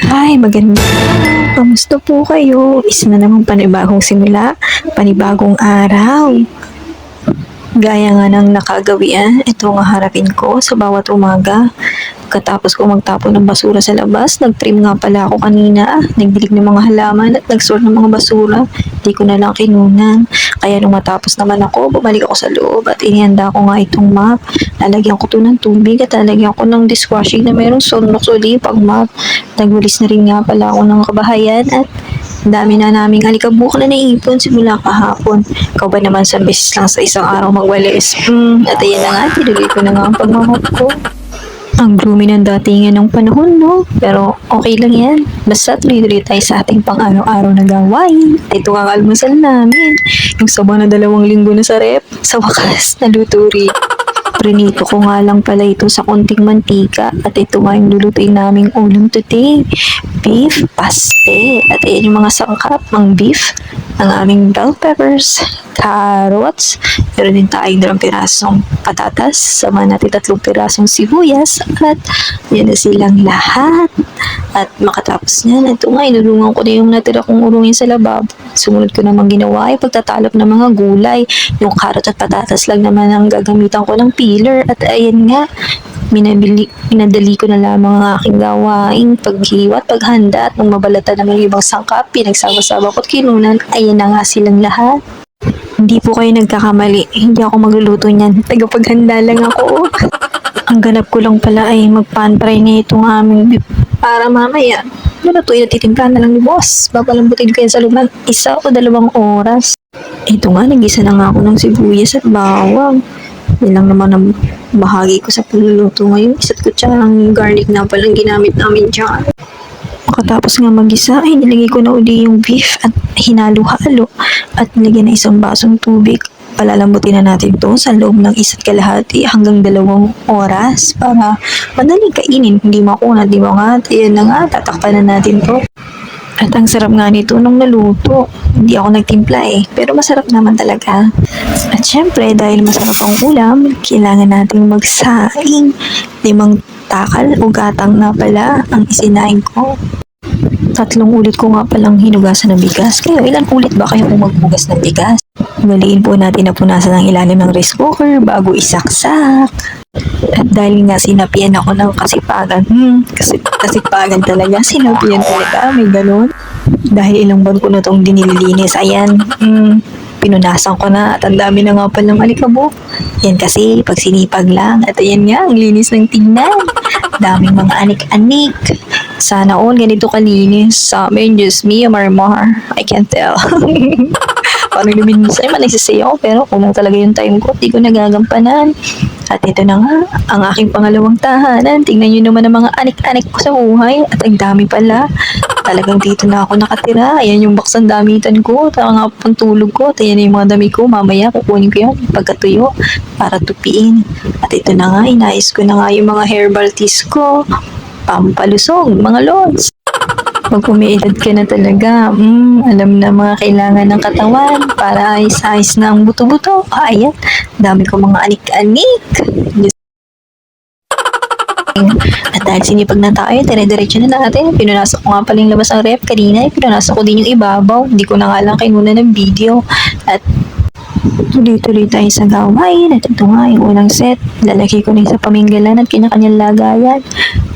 Hi, maganda. Kamusta po kayo? Isa na namang panibagong simula, panibagong araw. Gaya nga ng nakagawian, ito nga harapin ko sa bawat umaga. Pagkatapos ko magtapon ng basura sa labas, nag-trim nga pala ako kanina, nagdilig ng mga halaman at nag-sort ng mga basura. Di ko na lang kinunan. Kaya nung matapos naman ako, bumalik ako sa loob at inihanda ko nga itong mop. Lalagyan ko to ng tubig at lalagyan ko ng dishwashing na mayroong sunok-suli pag mop. Nagwalis na rin nga pala ako ng kabahayan at ang dami na naming alikabok na naipon simula kahapon. Ikaw ba naman sa beses lang sa isang araw magwalis? At ayan na nga, tinuloy ko na nga ang pagmamap ko. Ang gloomy ng datingan ng panahon, no? Pero okay lang yan. Basta tuloy-tuloy tayo sa ating pang-araw-araw na gawain. Ito ang almusal namin. Yung sabaw na 2 linggo na sa rep. Sa wakas, naluto rin. Prinito ko nga lang pala ito sa konting mantika at ito nga yung lulutuin naming ulam today. Beef paste. At ayan yung mga sangkap ng beef. Ang aming bell peppers, carrots, meron din tayong 2 pirasong patatas, sama natin 3 pirasong sibuyas, at yan na silang lahat. At makatapos niyan, ito nga, inulungan ko na yung natira kong urungin sa lababo. Sumunod ko namang ginawa ay pagtatalop ng mga gulay. Yung carrot at patatas lang naman ang gagamitan ko ng peeler. At ayan nga, minadali ko na lamang ang aking gawain, paghiwat, paghanda, at nung mabalata naman yung ibang sangkap, pinagsama-sama ko at kinunan, ayan na nga silang lahat. Hindi po kayo nagkakamali, hindi ako magluluto niyan, tagapaghanda lang ako. Ang ganap ko lang pala ay mag-pan fry na itong aming beef para mamaya lutuin at titimplahan na lang ni boss. Papalambutin ko yan sa loob ng 1 o 2 oras. Ito nga, nagisa na nga ako ng sibuyas at bawang. Yan lang naman ang bahagi ko sa pagluluto ngayon. 1 kutsarang garlic na palang ginamit namin dyan. Pagkatapos nga mag-isa, ay nilagay ko na uli yung beef at hinalo-halo at nilagyan na 1 basong tubig. Palalambutin na natin to sa loob ng 1.5 hanggang 2 oras para madaling kainin, hindi makunat, di ba nga? Ayan na nga, tatakpan na natin to. At ang sarap nga nito nung naluto. Hindi ako nagtimpla pero masarap naman talaga. At syempre, dahil masarap ang ulam, kailangan nating magsaing. 5 takal o gatang na pala ang isinain ko. 3 ulit ko nga palang hinugasan ng bigas. Kayo, ilan ulit ba kayo kung maghugas ng bigas? Baliin po natin na punasan ang ilalim ng rice cooker bago isaksak. At dahil nga sinapian ako ng kasipagan, kasipagan talaga, sinapian talaga, may ganun. Dahil ilang buwan ko na itong dinililinis, ayan, pinunasan ko na at ang dami na nga palang alikabok. Yan kasi, pag sinipag lang, at ayan nga, ang linis ng tingnan. Daming mga anik-anik. Sana all ganito kalinis. Sa amin, just me, Marmar. I can't tell. Parang luminisay man nagsisay ako pero kulang talaga yung time ko. Di ko nagagampanan. At ito na nga, ang aking pangalawang tahanan. Tingnan nyo naman ang mga anik-anik ko sa buhay. At ang dami pala. Talagang dito na ako nakatira. Ayan yung box ng damitan ko. Tama nga pantulog ko. At ayan yung mga dami ko. Mamaya kukunin ko yan pagkatuyo para tupiin. At ito na nga, inayos ko na nga yung mga herbal teas ko. Pampalusog, mga lods. Pag umiidad ka na talaga, alam na mga kailangan ng katawan para ayos-ayos na ang buto-buto. Ayan, dami ko mga anik-anik. At dahil sinipag na tayo, dire-diretso na natin. Pinunasan ko nga pala yung labas ng rep kanina. Pinunasan ko din yung ibabaw. Hindi ko na nga lang kinunan ng video. At tuloy-tuloy tayo sa gawain. At ito nga yung unang set. Lalagay ko na sa paminggalan at kanya-kanyang lagayan.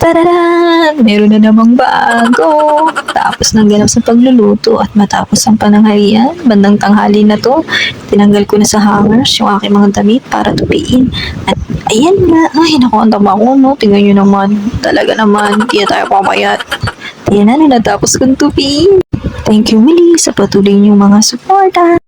Tararan! Meron na namang bago. Tapos ng ganap sa pagluluto at matapos ang pananghalian, bandang tanghali na to, tinanggal ko na sa hangers yung aking mga damit para tupiin. At ayan na, ay naku, ang tama ko, no? Tingnan nyo naman, talaga naman, di tayo pamayat. Ayan na, natapos kong tupiin. Thank you muli sa patuloy niyong mga suporta.